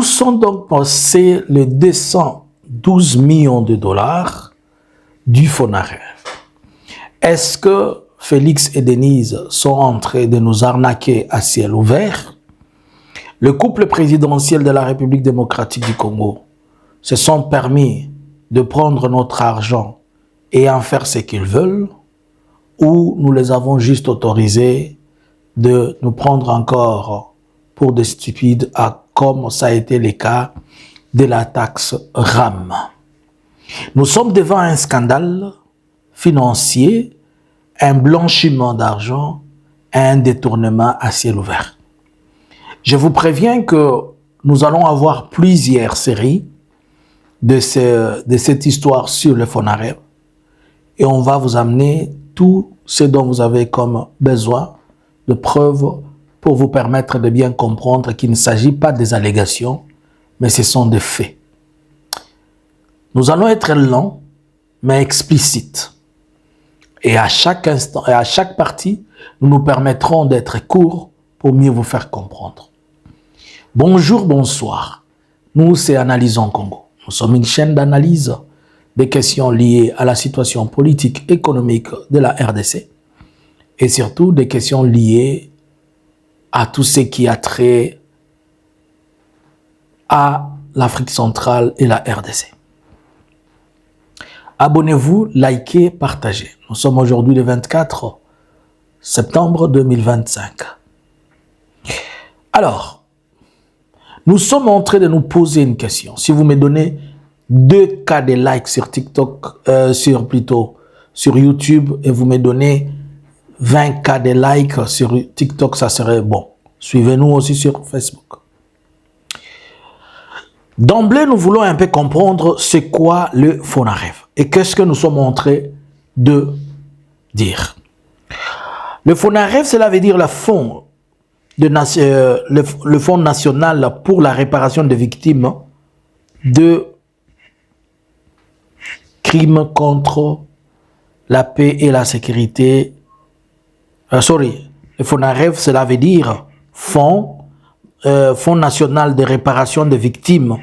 Où sont donc passés les 212 millions de dollars du FONAREV? Est-ce que Félix et Denise sont en train de nous arnaquer à ciel ouvert? Le couple présidentiel de la République démocratique du Congo se sont permis de prendre notre argent et en faire ce qu'ils veulent, ou nous les avons juste autorisés de nous prendre encore pour des stupides, comme ça a été le cas de la taxe RAM. Nous sommes devant un scandale financier, un blanchiment d'argent, un détournement à ciel ouvert. Je vous préviens que nous allons avoir plusieurs séries de cette histoire sur le FONAREV et on va vous amener tout ce dont vous avez comme besoin de preuves pour vous permettre de bien comprendre qu'il ne s'agit pas des allégations, mais ce sont des faits. Nous allons être lents, mais explicites. Et à chaque instant et à chaque partie, nous nous permettrons d'être courts pour mieux vous faire comprendre. Bonjour, bonsoir. Nous, c'est Analysons Congo. Nous sommes une chaîne d'analyse des questions liées à la situation politique, économique de la RDC et surtout des questions liées à tout ce qui a trait à l'Afrique centrale et la RDC. Abonnez-vous, likez, partagez. Nous sommes aujourd'hui le 24 septembre 2025. Alors, nous sommes en train de nous poser une question. Si vous me donnez 2 cas de likes sur TikTok, sur YouTube, et vous me donnez 20 cas de likes sur TikTok, ça serait bon. Suivez-nous aussi sur Facebook. D'emblée, nous voulons un peu comprendre c'est quoi le FONAREV et qu'est-ce que nous sommes en train de dire. Le FONAREV, cela veut dire le Fonds national pour la réparation des victimes de crimes contre la paix et la sécurité. Le FONAREV, cela veut dire Fonds national de réparation des victimes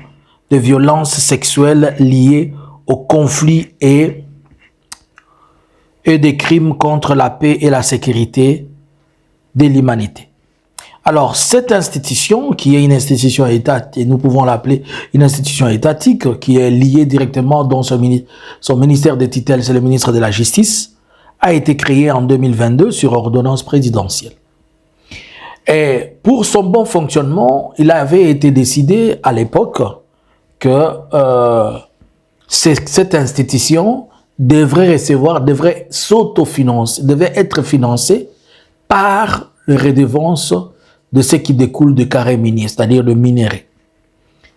de violences sexuelles liées aux conflits et des crimes contre la paix et la sécurité de l'humanité. Alors, cette institution, qui est une institution étatique, nous pouvons l'appeler une institution étatique, qui est liée directement dans son ministère de tutelle, c'est le ministre de la Justice, a été créée en 2022 sur ordonnance présidentielle. Et pour son bon fonctionnement, il avait été décidé à l'époque que cette institution devrait s'autofinancer, devait être financée par les redevances de ce qui découle du carré minier, c'est-à-dire le minerai.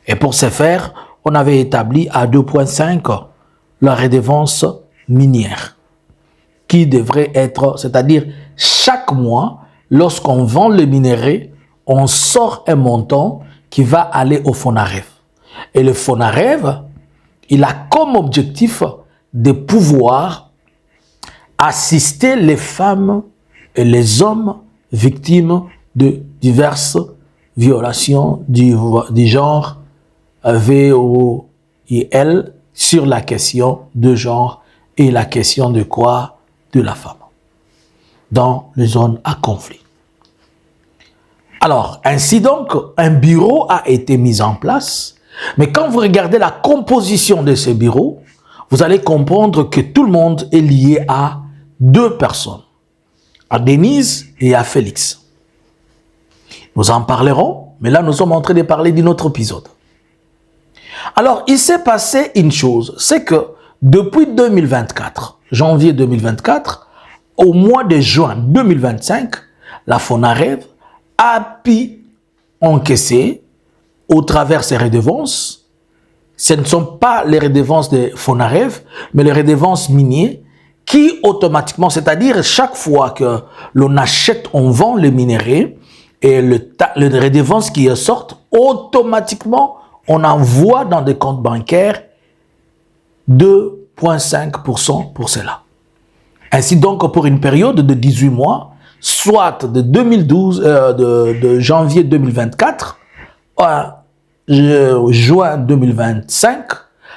Et pour ce faire, on avait établi à 2,5 la redevance minière, qui devrait être, c'est-à-dire chaque mois, lorsqu'on vend le minerai, on sort un montant qui va aller au FONAREV. Et le FONAREV, il a comme objectif de pouvoir assister les femmes et les hommes victimes de diverses violations du genre VOIL sur la question de genre et la question de quoi? De la femme dans les zones à conflit. Alors, ainsi donc, un bureau a été mis en place, mais quand vous regardez la composition de ce bureau, vous allez comprendre que tout le monde est lié à 2 personnes, à Denise et à Félix. Nous en parlerons, mais là nous sommes en train de parler d'un autre épisode. Alors, il s'est passé une chose, c'est que depuis 2024, janvier 2024, au mois de juin 2025, la FONAREV a pu encaisser au travers ses redevances. Ce ne sont pas les redevances de FONAREV, mais les redevances minières qui automatiquement, c'est-à-dire chaque fois que l'on achète, on vend le minerai et le redevance qui sortent, automatiquement, on envoie dans des comptes bancaires 2,5% pour cela. Ainsi donc, pour une période de 18 mois, soit de janvier 2024 juin 2025,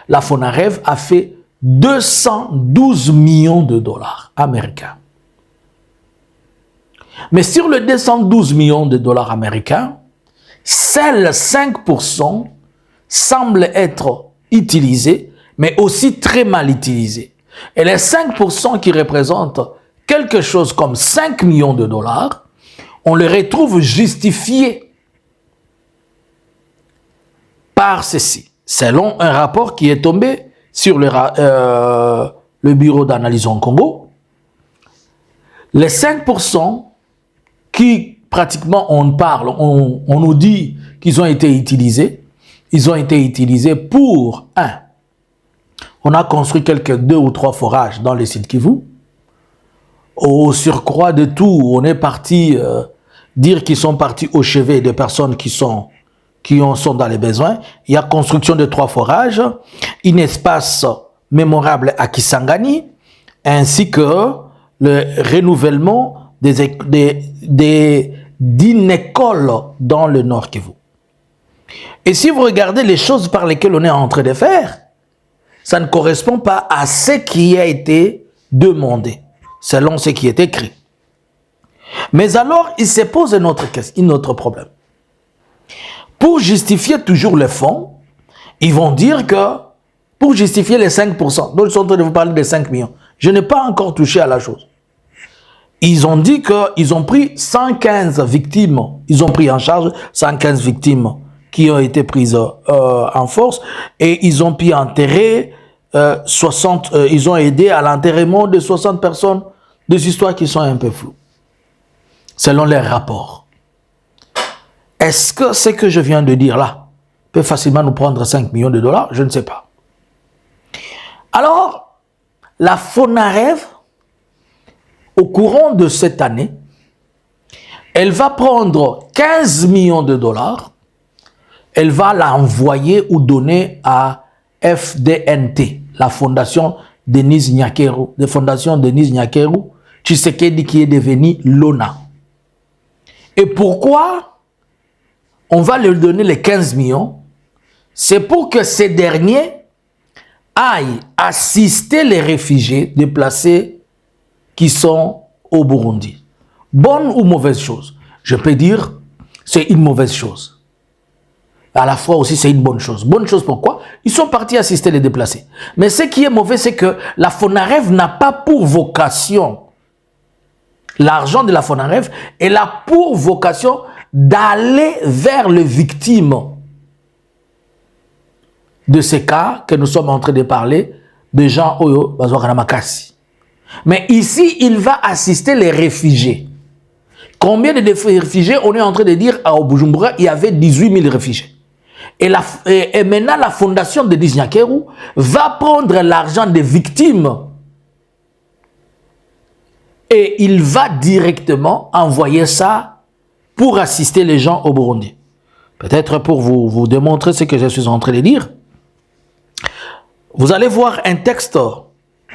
la FONAREV a fait 212 millions de dollars américains. Mais sur les 212 millions de dollars américains, seuls 5% semblent être utilisés, mais aussi très mal utilisés. Et les 5% qui représentent quelque chose comme 5 millions de dollars, on les retrouve justifiés par ceci, selon un rapport qui est tombé sur le bureau d'analyse en Congo. Les 5% qui pratiquement on parle, on nous dit qu'ils ont été utilisés, ils ont été utilisés pour, on a construit quelques 2 ou 3 forages dans les sites Kivu. Au surcroît de tout, on est parti dire qu'ils sont partis au chevet des personnes qui sont dans les besoins. Il y a construction de 3 forages, un espace mémorable à Kisangani, ainsi que le renouvellement d'une école dans le Nord Kivu. Et si vous regardez les choses par lesquelles on est en train de faire, ça ne correspond pas à ce qui a été demandé, selon ce qui est écrit. Mais alors, il se pose un autre problème. Pour justifier toujours les fonds, ils vont dire que, pour justifier les 5%, donc ils sont en train de vous parler des 5 millions, je n'ai pas encore touché à la chose. Ils ont dit qu'ils ont pris 115 victimes, ils ont pris en charge 115 victimes qui ont été prises en force, et ils ont pu enterrer 60, ils ont aidé à l'enterrement de 60 personnes, des histoires qui sont un peu floues, selon les rapports. Est-ce que ce que je viens de dire là peut facilement nous prendre 5 millions de dollars? Je ne sais pas. Alors, la FONAREV, au courant de cette année, elle va prendre 15 millions de dollars, elle va l'envoyer ou donner à FDNT, la fondation Denis Nyakeru, de fondation Denis Nyakeru, Tshisekedi qui est devenu l'ONA. Et pourquoi on va leur donner les 15 millions? C'est pour que ces derniers aillent assister les réfugiés déplacés qui sont au Burundi. Bonne ou mauvaise chose? Je peux dire, c'est une mauvaise chose. À la fois aussi, c'est une bonne chose. Bonne chose pourquoi? Ils sont partis assister les déplacés. Mais ce qui est mauvais, c'est que la FONAREV n'a pas pour vocation, l'argent de la FONAREV, elle a pour vocation d'aller vers les victimes de ces cas que nous sommes en train de parler, de gens Oyo, Bazouakanamakasi. Mais ici, il va assister les réfugiés. Combien de réfugiés? On est en train de dire à Bujumbura, il y avait 18 000 réfugiés. Et maintenant, la fondation de Denis Nyakeru va prendre l'argent des victimes et il va directement envoyer ça pour assister les gens au Burundi. Peut-être pour vous démontrer ce que je suis en train de dire. Vous allez voir un texte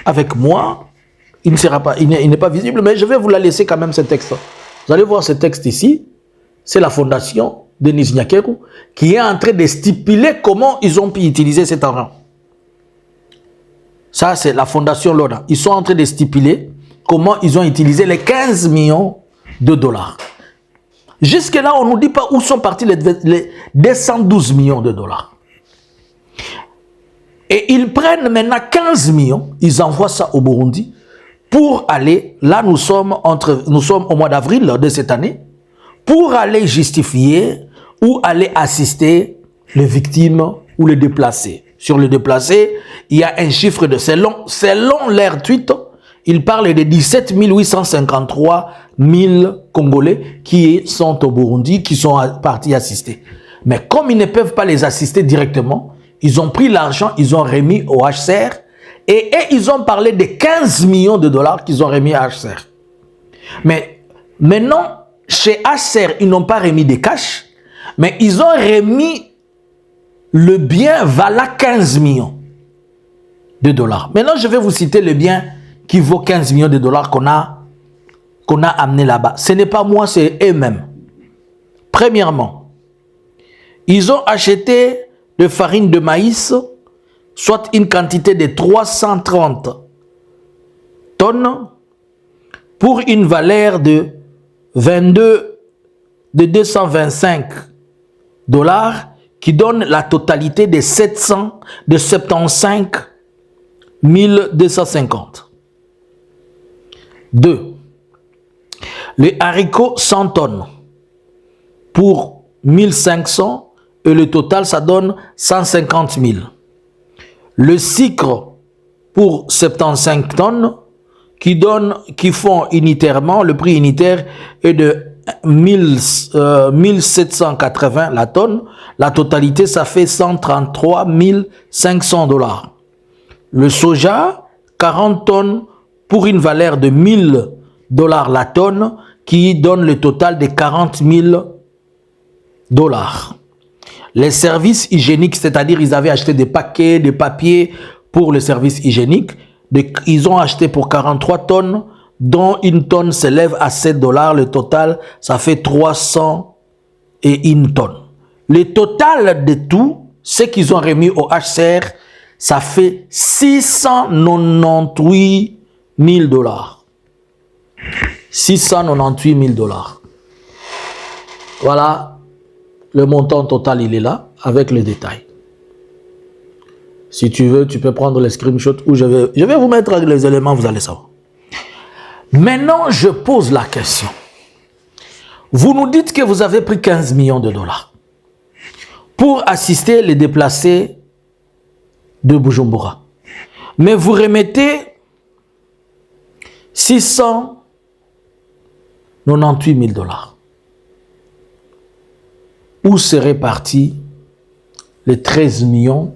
avec moi. Il n'est pas visible, mais je vais vous la laisser quand même, ce texte. Vous allez voir ce texte ici. C'est la fondation Denis Nyakeru qui est en train de stipuler comment ils ont pu utiliser cet argent. Ça, c'est la fondation Lona. Ils sont en train de stipuler comment ils ont utilisé les 15 millions de dollars. Jusque-là, on ne nous dit pas où sont partis les 212 millions de dollars. Et ils prennent maintenant 15 millions, ils envoient ça au Burundi pour aller, là nous sommes au mois d'avril de cette année, pour aller justifier ou aller assister les victimes ou les déplacés. Sur les déplacés, il y a un chiffre de, selon leur tweet, ils parlent de 17 853 000 Congolais qui sont au Burundi, qui sont partis assister. Mais comme ils ne peuvent pas les assister directement, ils ont pris l'argent, ils ont remis au HCR et ils ont parlé de 15 millions de dollars qu'ils ont remis à HCR. Mais maintenant, chez HCR, ils n'ont pas remis des cash, mais ils ont remis le bien valant 15 millions de dollars. Maintenant, je vais vous citer le bien qui vaut 15 millions de dollars qu'on a amené là-bas. Ce n'est pas moi, c'est eux-mêmes. Premièrement, Ils ont acheté de farine de maïs, soit une quantité de 330 tonnes, pour une valeur de 225 $, qui donne la totalité de 75 250. 2. Les haricots 100 tonnes pour 1500, et le total ça donne 150 000. Le sucre pour 75 tonnes qui font unitairement, le prix unitaire est de 1780 la tonne. La totalité, ça fait 133 500 $. Le soja, 40 tonnes pour une valeur de 1000 $ la tonne, qui donne le total de 40 000 $. Les services hygiéniques, c'est-à-dire ils avaient acheté des paquets de papier pour le service hygiénique, ils ont acheté pour 43 tonnes, dont une tonne s'élève à 7 $. Le total, ça fait 301 tonnes. Le total de tout, ce qu'ils ont remis au HCR, ça fait 698 000 $. 698 000 $. Voilà, le montant total, il est là, avec les détails. Si tu veux, tu peux prendre les screenshots où je vais vous mettre les éléments, vous allez savoir. Maintenant, je pose la question. Vous nous dites que vous avez pris 15 millions de dollars pour assister les déplacés de Bujumbura. Mais vous remettez 698 000 $. Où seraient partis les 13 millions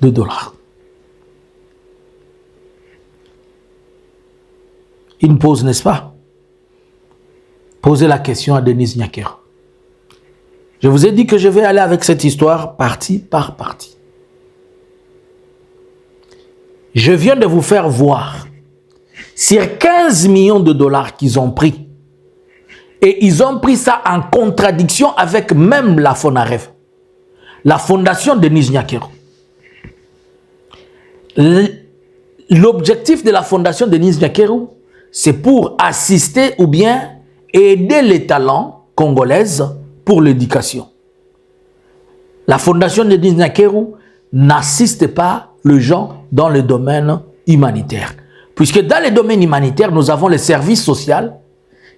de dollars? Il me pose, n'est-ce pas? Posez la question à Denise Nyakero. Je vous ai dit que je vais aller avec cette histoire partie par partie. Je viens de vous faire voir sur 15 millions de dollars qu'ils ont pris. Et ils ont pris ça en contradiction avec même la FONAREF, la fondation Denise Nyakero. L'objectif de la fondation Denise Nyakero, c'est pour assister ou bien aider les talents congolaises pour l'éducation. La fondation Denise Nyakero n'assiste pas les gens dans le domaine humanitaire. Puisque dans le domaine humanitaire, nous avons les services sociaux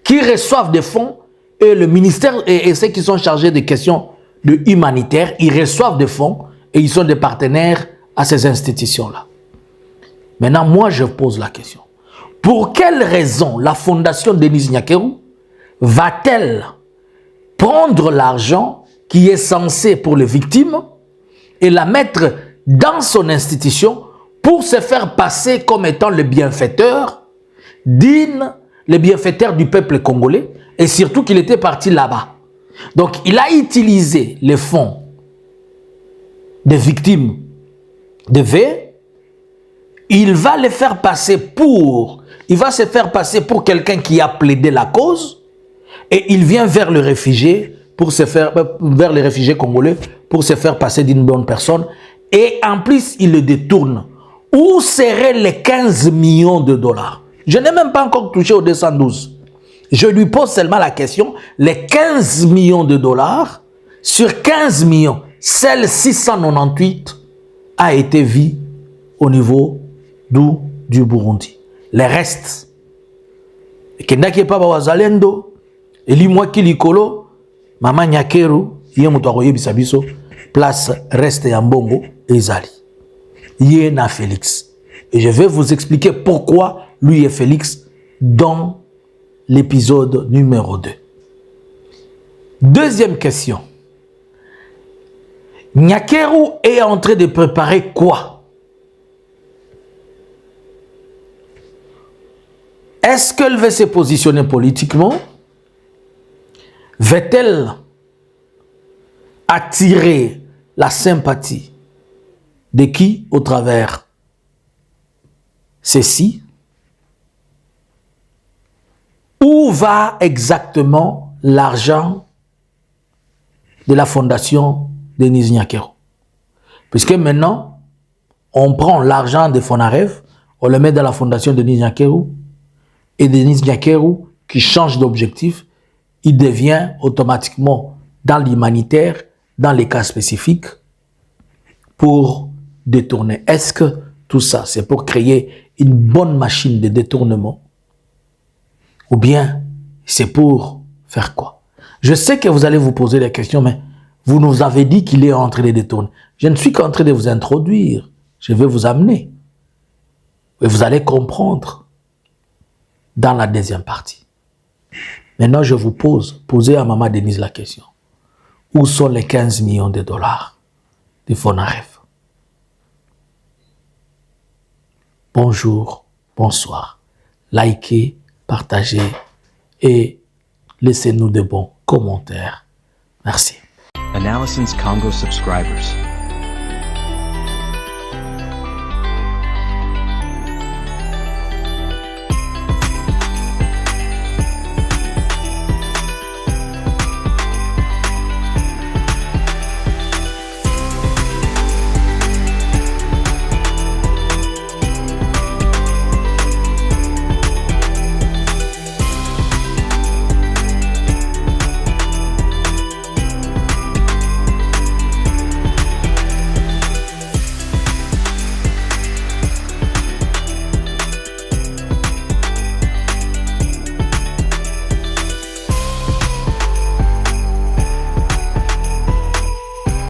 qui reçoivent des fonds, et le ministère et ceux qui sont chargés des questions de humanitaire, ils reçoivent des fonds et ils sont des partenaires à ces institutions-là. Maintenant, moi, je pose la question. Pour quelle raison la fondation Denise Nyakero va-t-elle prendre l'argent qui est censé pour les victimes et la mettre dans son institution pour se faire passer comme étant le bienfaiteur le bienfaiteur du peuple congolais, et surtout qu'il était parti là-bas. Donc, il a utilisé les fonds des victimes de V. Il va les faire passer il va se faire passer pour quelqu'un qui a plaidé la cause, et il vient vers le réfugié vers les réfugiés congolais pour se faire passer d'une bonne personne, et en plus il le détourne. Où seraient les 15 millions de dollars? Je n'ai même pas encore touché au 212. Je lui pose seulement la question, les 15 millions de dollars, sur 15 millions, celle 698 a été vue au niveau du Burundi. Les restes, Kendaki Papa Wazalendo, Eli Mwaki Likolo, Mama Nyakero, Yemutoye Bisabiso, place reste Yambongo, Ezali. Yéna Félix. Et je vais vous expliquer pourquoi lui et Félix dans l'épisode numéro 2. Deuxième question. Nyakero est en train de préparer quoi? Est-ce qu'elle veut se positionner politiquement? Va-t-elle attirer la sympathie de qui au travers ceci? Où va exactement l'argent de la fondation Denis Nyakero. Puisque maintenant, on prend l'argent de Fonarev, on le met dans la fondation Denis Nyakero, et Denis Nyakero, qui change d'objectif, il devient automatiquement dans l'humanitaire, dans les cas spécifiques, pour détourner. Est-ce que tout ça, c'est pour créer une bonne machine de détournement? Ou bien, c'est pour faire quoi? Je sais que vous allez vous poser des questions, mais vous nous avez dit qu'il est en train de détourner. Je ne suis qu'en train de vous introduire. Je vais vous amener. Et vous allez comprendre dans la deuxième partie. Maintenant, je vous posez à Maman Denise la question. Où sont les 15 millions de dollars de Fonarev? Bonjour, bonsoir. Likez, partagez et laissez-nous de bons commentaires. Merci. Analysins Congo subscribers.